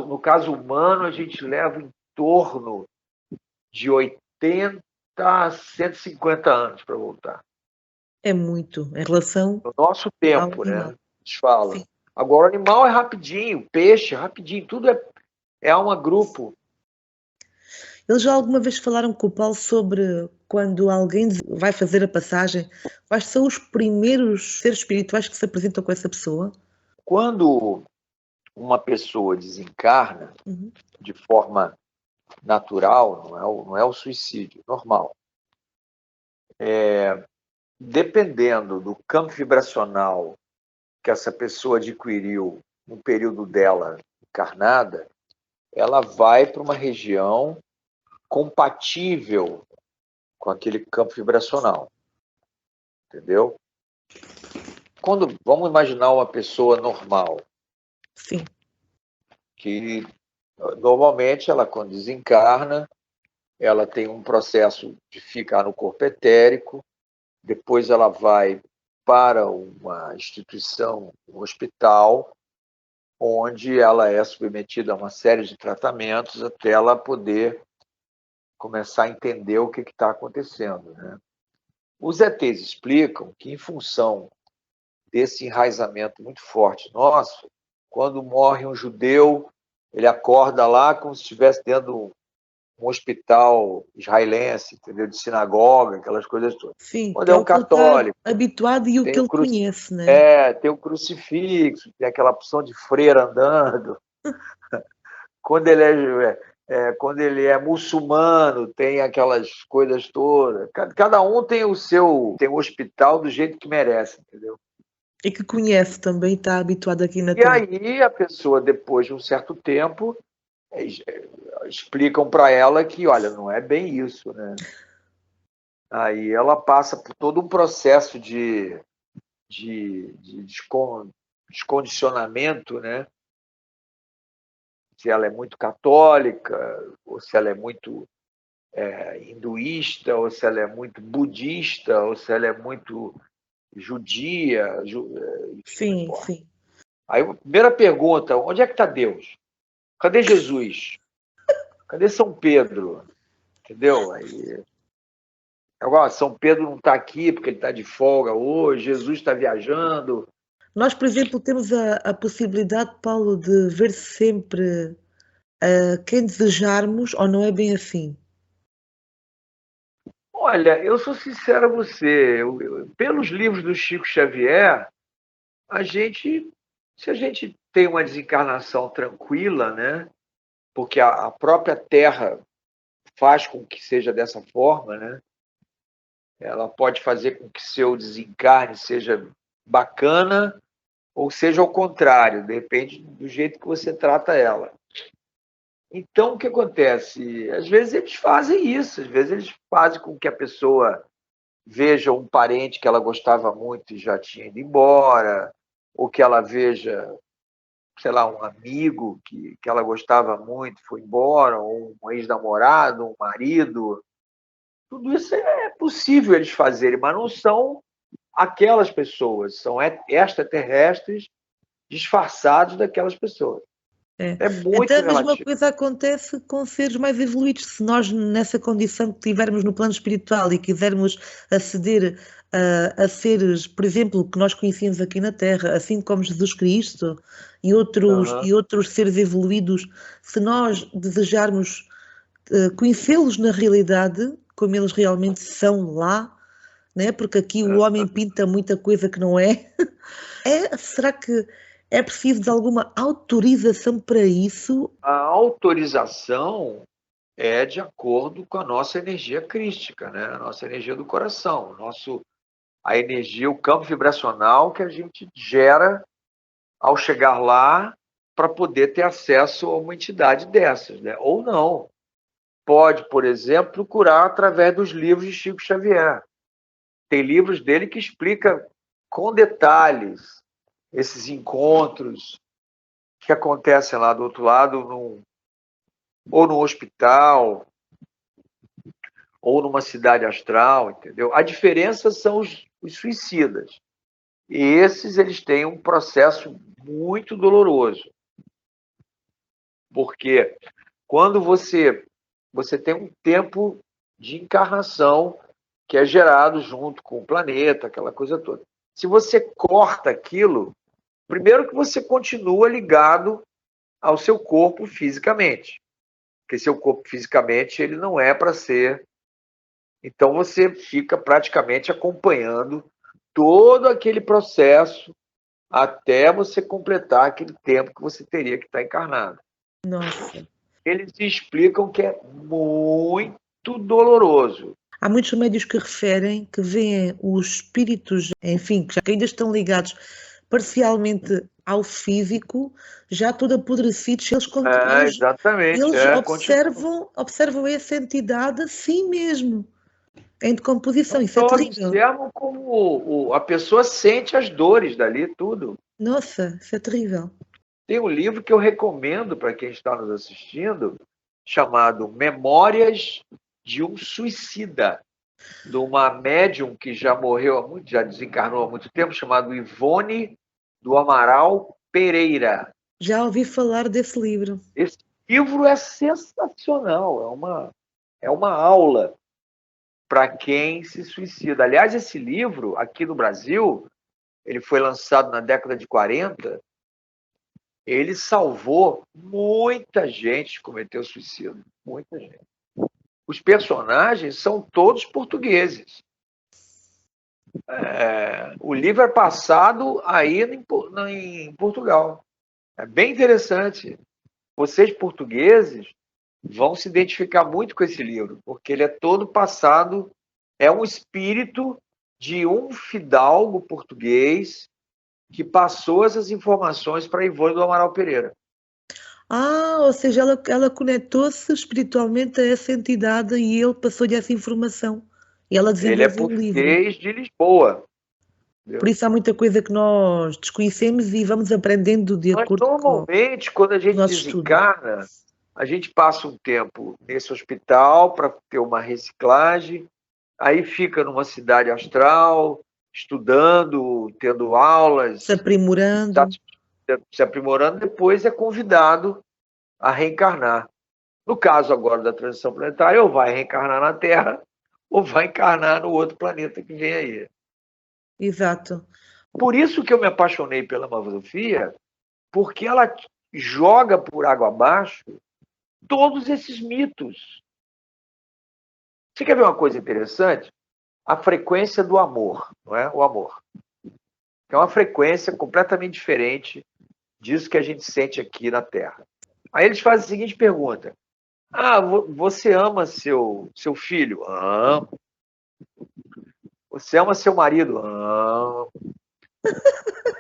No caso humano, a gente leva em torno de 80 a 150 anos para voltar. É muito, em relação No nosso ao tempo, né? animal. Eles falam. Sim. Agora, o animal é rapidinho, peixe é rapidinho, tudo é alma grupo. Eles já alguma vez falaram com o Paulo sobre quando alguém vai fazer a passagem, quais são os primeiros seres espirituais que se apresentam com essa pessoa? Quando uma pessoa desencarna Uhum. de forma natural, não é o suicídio, normal. Dependendo do campo vibracional que essa pessoa adquiriu no período dela encarnada, ela vai para uma região compatível com aquele campo vibracional, entendeu? Vamos imaginar uma pessoa normal, Sim, que normalmente ela, quando desencarna, ela tem um processo de ficar no corpo etérico, depois ela vai para uma instituição, um hospital, onde ela é submetida a uma série de tratamentos até ela poder começar a entender o que está acontecendo, né? Os ETs explicam que, em função desse enraizamento muito forte nosso, quando morre um judeu, ele acorda lá como se estivesse dentro um hospital israelense, entendeu? De sinagoga, aquelas coisas todas. sim, Quando que é é um o que ele está católico, habituado e o tem que o, ele conhece, né? tem o crucifixo, tem aquela opção de freira andando. Quando quando ele é muçulmano, tem aquelas coisas todas. Cada um tem tem o hospital do jeito que merece, entendeu? E que conhece também, está habituado aqui na E Terra. aí a pessoa, depois de um certo tempo, explicam para ela que, olha, não é bem isso, né? Aí ela passa por todo um processo de descondicionamento, né? Se ela é muito católica, ou se ela é muito hinduísta, ou se ela é muito budista, ou se ela é muito judia, enfim, não Sim, importa. sim. Aí a primeira pergunta, onde é que está Deus? Cadê Jesus? Cadê São Pedro? Entendeu? Aí, agora, São Pedro não está aqui porque ele está de folga hoje, Jesus está viajando. Nós, por exemplo, temos a possibilidade, Paulo, de ver sempre quem desejarmos, ou não é bem assim? Olha, eu sou sincero a você, pelos livros do Chico Xavier, se a gente tem uma desencarnação tranquila, né? Porque a própria Terra faz com que seja dessa forma, né? Ela pode fazer com que seu desencarne seja bacana ou seja ao contrário, depende do jeito que você trata ela. Então, o que acontece? Às vezes eles fazem isso, às vezes eles fazem com que a pessoa veja um parente que ela gostava muito e já tinha ido embora, ou que ela veja, sei lá, um amigo que ela gostava muito foi embora, ou um ex-namorado, um marido. Tudo isso é possível eles fazerem, mas não são aquelas pessoas, são extraterrestres disfarçados daquelas pessoas. É. É Então muito a mesma relativo. coisa acontece com seres mais evoluídos. Se nós, nessa condição que tivermos no plano espiritual e quisermos aceder a seres, por exemplo, que nós conhecemos aqui na Terra, assim como Jesus Cristo Uhum. e outros seres evoluídos, se nós desejarmos conhecê-los na realidade, como eles realmente são lá, né? Porque aqui o homem pinta muita coisa que não é. Será que é preciso de alguma autorização para isso? A autorização é de acordo com a nossa energia crística, né? A nossa energia do coração, a energia, o campo vibracional que a gente gera ao chegar lá para poder ter acesso a uma entidade dessas, né? Ou não. Pode, por exemplo, procurar através dos livros de Chico Xavier. Tem livros dele que explica com detalhes esses encontros que acontecem lá do outro lado, ou no hospital, ou numa cidade astral, entendeu? A diferença são os suicidas. E esses, eles têm um processo muito doloroso. Porque quando você tem um tempo de encarnação que é gerado junto com o planeta, aquela coisa toda. Se você corta aquilo, primeiro que você continua ligado ao seu corpo fisicamente, porque seu corpo fisicamente ele não é para ser. Então você fica praticamente acompanhando todo aquele processo até você completar aquele tempo que você teria que estar encarnado. Nossa. Eles explicam que é muito doloroso. Há muitos médios que referem que veem os espíritos, enfim, que ainda estão ligados parcialmente ao físico, já todo apodrecidos, Exatamente. eles Continua. observam essa entidade assim mesmo, em decomposição. Isso é Todos terrível. observam como a pessoa sente as dores dali, tudo. Nossa, isso é terrível. Tem um livro que eu recomendo para quem está nos assistindo, chamado Memórias de um Suicida, de uma médium que já morreu há muito, já desencarnou há muito tempo, chamado Ivone do Amaral Pereira. Já ouvi falar desse livro. Esse livro é sensacional, é uma aula para quem se suicida. Aliás, esse livro, aqui no Brasil, ele foi lançado na década de 40, ele salvou muita gente que cometeu suicídio. Muita gente. Os personagens são todos portugueses. O livro é passado aí em Portugal. É bem interessante. Vocês, portugueses, vão se identificar muito com esse livro, porque ele é todo passado, é um espírito de um fidalgo português que passou essas informações para Ivone do Amaral Pereira. Ah, ou seja, ela conectou-se espiritualmente a essa entidade e ele passou-lhe essa informação. E ela Ele é desenvolveu o livro. português de Lisboa. Por isso há muita coisa que nós desconhecemos e vamos aprendendo de Mas, acordo com normalmente, quando a o gente nosso estudo. desencarna, a gente passa um tempo nesse hospital para ter uma reciclagem, aí fica numa cidade astral, estudando, tendo aulas, Se aprimorando. se aprimorando, depois é convidado a reencarnar. No caso agora da transição planetária, ou vai reencarnar na Terra, ou vai encarnar no outro planeta que vem aí. Exato. Por isso que eu me apaixonei pela filosofia, porque ela joga por água abaixo todos esses mitos. Você quer ver uma coisa interessante? A frequência do amor, não é? O amor. É uma frequência completamente diferente disso que a gente sente aqui na Terra. Aí eles fazem a seguinte pergunta: você ama seu filho? Amo. Você ama seu marido? Amo.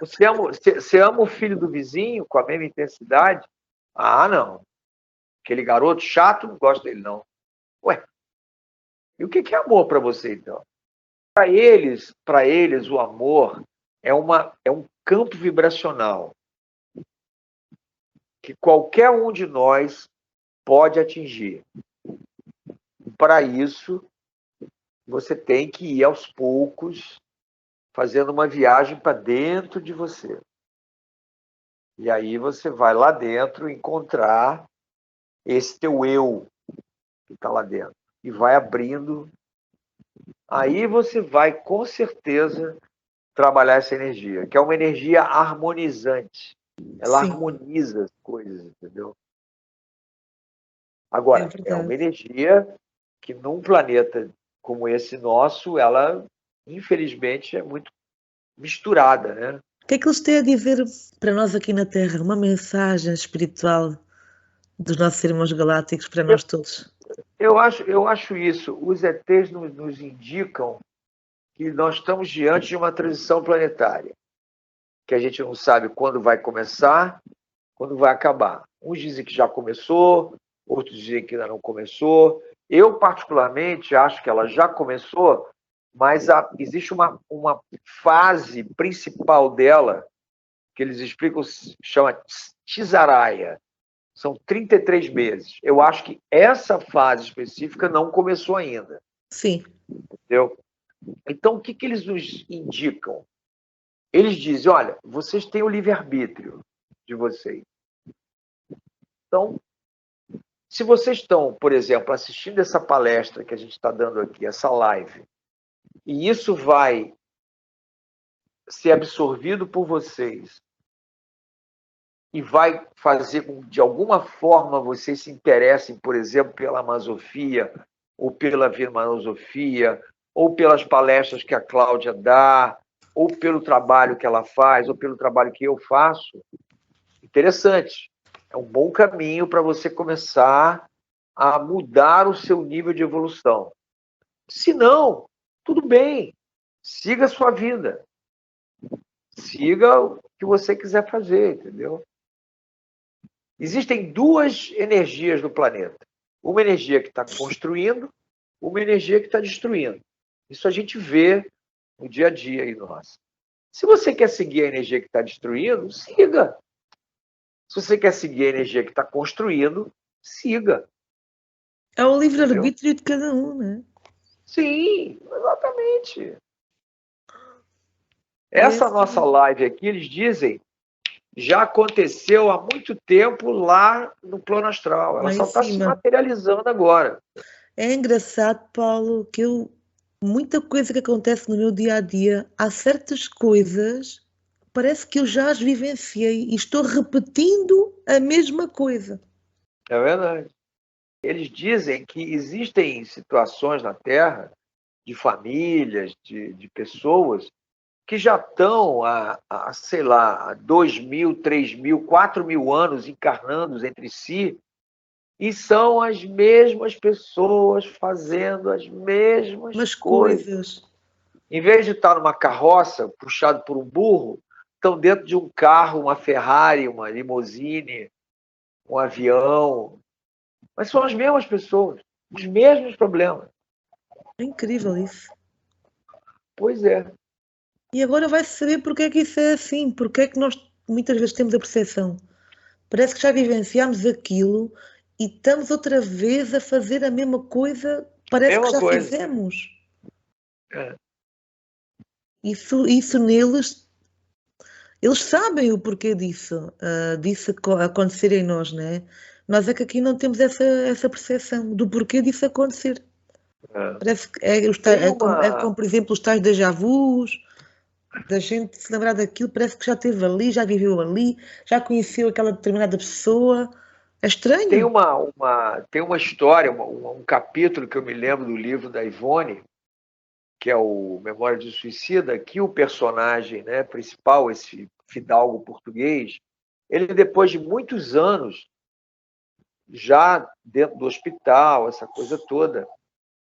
Você ama o filho do vizinho com a mesma intensidade? Ah, não. Aquele garoto chato, não gosto dele, não. Ué, e o que é amor para você, então? Para eles, o amor é um campo vibracional que qualquer um de nós pode atingir. Para isso, você tem que ir aos poucos, fazendo uma viagem para dentro de você. E aí você vai lá dentro encontrar esse teu eu que está lá dentro. E vai abrindo. Aí você vai, com certeza, trabalhar essa energia, que é uma energia harmonizante. Ela Sim, harmoniza as coisas, entendeu? é Agora, é uma verdade. energia que num planeta como esse nosso, ela, infelizmente, é muito misturada, né? O que é que eles têm a dizer para nós aqui na Terra? Uma mensagem espiritual dos nossos irmãos galácticos para Eu, nós todos. eu acho isso. Os ETs nos indicam que nós estamos diante de uma transição planetária, que a gente não sabe quando vai começar, quando vai acabar. Uns dizem que já começou, outros dizem que ainda não começou. Eu, particularmente, acho que ela já começou, mas existe uma fase principal dela, que eles explicam, chama Tizaraia. São 33 meses. Eu acho que essa fase específica não começou ainda. Sim, Entendeu? Então, o que eles nos indicam? Eles dizem, olha, vocês têm o livre-arbítrio de vocês. Então, Se vocês estão, por exemplo, assistindo essa palestra que a gente está dando aqui, essa live, e isso vai ser absorvido por vocês e vai fazer com que, de alguma forma, vocês se interessem, por exemplo, pela Amazofia, ou pela Virmanosofia, ou pelas palestras que a Cláudia dá, ou pelo trabalho que ela faz, ou pelo trabalho que eu faço, interessante. É um bom caminho para você começar a mudar o seu nível de evolução. Se não, tudo bem, siga a sua vida. Siga o que você quiser fazer, entendeu? Existem duas energias no planeta. Uma energia que está construindo, uma energia que está destruindo. Isso a gente vê no dia a dia aí nosso. Se você quer seguir a energia que está destruindo, siga. Se você quer seguir a energia que está construindo, siga. É o livre-arbítrio de cada um, né? Sim, exatamente. Essa nossa live aqui, eles dizem, já aconteceu há muito tempo lá no plano astral. Ela só está se materializando agora. É engraçado, Paulo, que muita coisa que acontece no meu dia a dia, há certas coisas, parece que eu já as vivenciei e estou repetindo a mesma coisa. É verdade. Eles dizem que existem situações na Terra, de famílias, de pessoas, que já estão sei lá, 2.000, 3.000, 4.000 anos encarnando entre si, e são as mesmas pessoas fazendo as mesmas coisas. Em vez de estar numa carroça, puxado por um burro, estão dentro de um carro, uma Ferrari, uma limousine, um avião. Mas são as mesmas pessoas, os mesmos problemas. É incrível isso. Pois é. E agora vai-se saber porque é que isso é assim, porque é que nós muitas vezes temos a percepção. Parece que já vivenciámos aquilo e estamos outra vez a fazer a mesma coisa, parece que já fizemos. É. Isso neles, eles sabem o porquê disso acontecer em nós, não é? Nós é que aqui não temos essa percepção do porquê disso acontecer. Parece que é como, por exemplo, os tais déjà vus, da gente se lembrar daquilo, parece que já esteve ali, já viveu ali, já conheceu aquela determinada pessoa. É estranho. Tem uma história, um capítulo que eu me lembro do livro da Ivone, que é o Memória de Suicida, que o personagem, né, principal, esse fidalgo português, ele, depois de muitos anos, já dentro do hospital, essa coisa toda,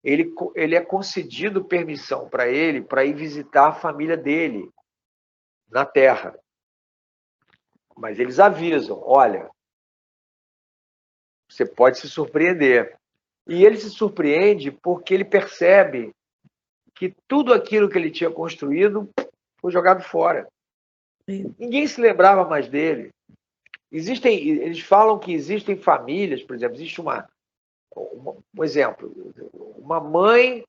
ele é concedido permissão para ele para ir visitar a família dele na Terra. Mas eles avisam, olha, você pode se surpreender. E ele se surpreende porque ele percebe que tudo aquilo que ele tinha construído foi jogado fora. Ninguém se lembrava mais dele. Eles falam que existem famílias, por exemplo, existe um exemplo, uma mãe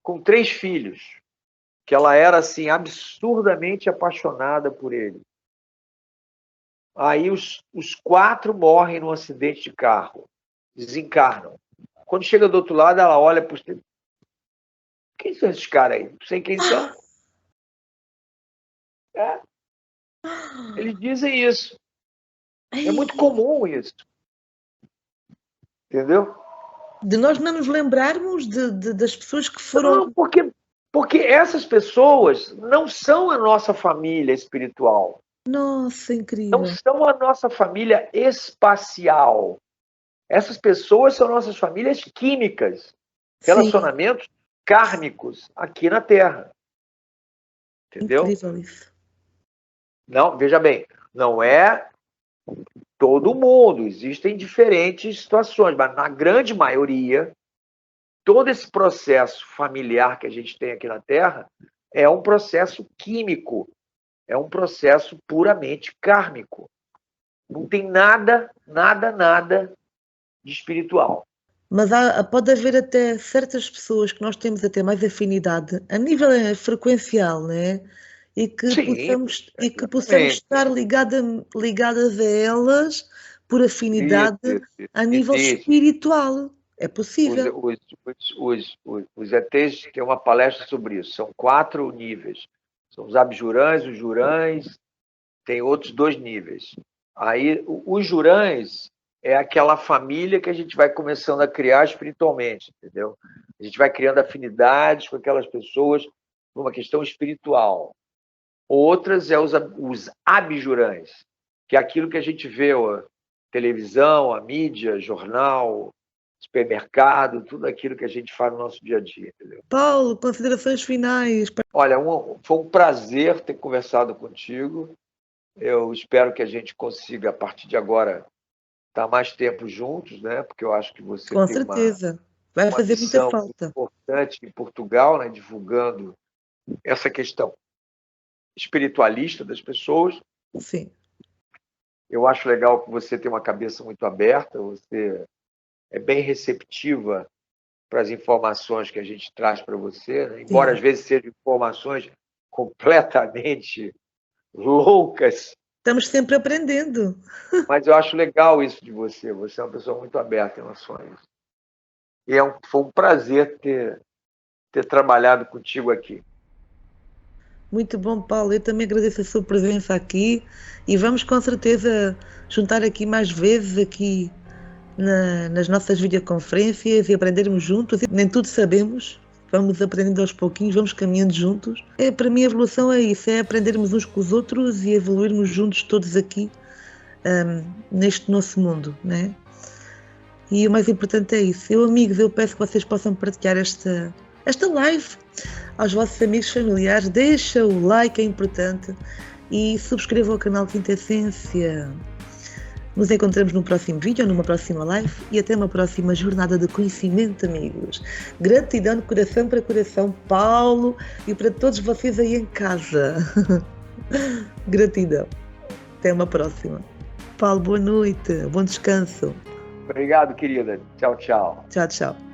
com 3 filhos, que ela era assim absurdamente apaixonada por ele. Aí os 4 morrem num acidente de carro, desencarnam. Quando chega do outro lado, ela olha para os... Quem são esses caras aí? Não sei quem são. Eles dizem isso. É muito comum isso. Entendeu? De nós não nos lembrarmos das pessoas que foram... Não, porque essas pessoas não são a nossa família espiritual. Nossa, incrível. Não são a nossa família espacial. Essas pessoas são nossas famílias químicas. Relacionamentos kármicos aqui na Terra. Entendeu? Incrível isso. Não, veja bem, não é todo mundo. Existem diferentes situações, mas na grande maioria, todo esse processo familiar que a gente tem aqui na Terra é um processo químico, é um processo puramente kármico. Não tem nada de espiritual. Mas pode haver até certas pessoas que nós temos até mais afinidade, a nível frequencial, né? E que possamos estar ligadas a elas por afinidade isso. a nível Existe. espiritual. É possível. Os ETs têm uma palestra sobre isso. São 4 níveis. São os abjurães, os jurães, tem outros 2 níveis. Aí, os jurães é aquela família que a gente vai começando a criar espiritualmente, entendeu? A gente vai criando afinidades com aquelas pessoas por uma questão espiritual. Outras é os abjurães, que é aquilo que a gente vê, a televisão, a mídia, jornal, supermercado, tudo aquilo que a gente faz no nosso dia a dia, entendeu? Paulo, considerações finais. Olha, foi um prazer ter conversado contigo. Eu espero que a gente consiga, a partir de agora, estar mais tempo juntos, né? Porque eu acho que você Com tem certeza. Vai uma fazer muita missão falta. importante em Portugal, né? Divulgando essa questão espiritualista das pessoas. Sim. Eu acho legal que você tem uma cabeça muito aberta, você é bem receptiva para as informações que a gente traz para você, né? Embora Sim. às vezes sejam informações completamente loucas. Estamos sempre aprendendo. Mas eu acho legal isso de você. Você é uma pessoa muito aberta em relação a isso. E foi um prazer ter trabalhado contigo aqui. Muito bom, Paulo. Eu também agradeço a sua presença aqui e vamos com certeza juntar aqui mais vezes aqui nas nossas videoconferências e aprendermos juntos. Nem tudo sabemos, vamos aprendendo aos pouquinhos, vamos caminhando juntos. Para mim a evolução é isso, é aprendermos uns com os outros e evoluirmos juntos todos aqui neste nosso mundo, né? E o mais importante é isso. Amigos, eu peço que vocês possam partilhar esta live aos vossos amigos familiares. Deixa o like, é importante, e subscrevam o canal Quinta Essência. Nos encontramos no próximo vídeo ou numa próxima live e até uma próxima jornada de conhecimento, amigos. Gratidão de coração para coração, Paulo, e para todos vocês aí em casa. Gratidão. Até uma próxima. Paulo, boa noite, bom descanso. Obrigado, querida. Tchau, tchau. Tchau, tchau.